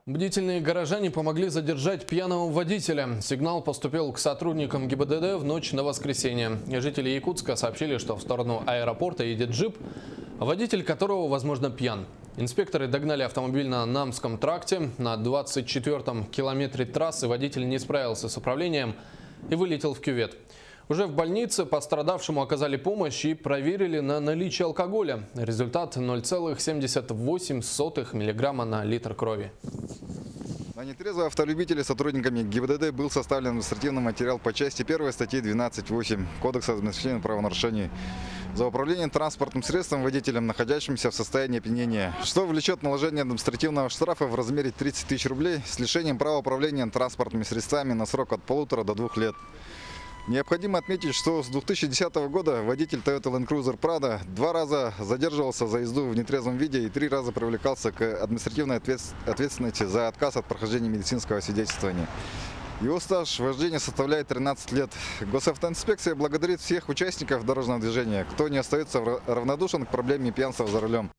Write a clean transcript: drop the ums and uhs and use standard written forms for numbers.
Бдительные горожане помогли задержать пьяного водителя. Сигнал поступил к сотрудникам ГИБДД в ночь на воскресенье. Жители Якутска сообщили, что в сторону аэропорта едет джип, водитель которого, возможно, пьян. Инспекторы догнали автомобиль на Намском тракте. На 24-м километре трассы водитель не справился с управлением и вылетел в кювет. Уже в больнице пострадавшему оказали помощь и проверили на наличие алкоголя. Результат 0,78 миллиграмма на литр крови. На нетрезвого автолюбителя сотрудниками ГИБДД был составлен административный материал по части 1 статьи 12.8 Кодекса административных правонарушений за управление транспортным средством водителем, находящимся в состоянии опьянения, что влечет наложение административного штрафа в размере 30 тысяч рублей с лишением права управления транспортными средствами на срок от 1,5 до 2 лет. Необходимо отметить, что с 2010 года водитель Toyota Land Cruiser Prado 2 раза задерживался за езду в нетрезвом виде и 3 раза привлекался к административной ответственности за отказ от прохождения медицинского освидетельствования. Его стаж вождения составляет 13 лет. Госавтоинспекция благодарит всех участников дорожного движения, кто не остается равнодушен к проблеме пьянства за рулем.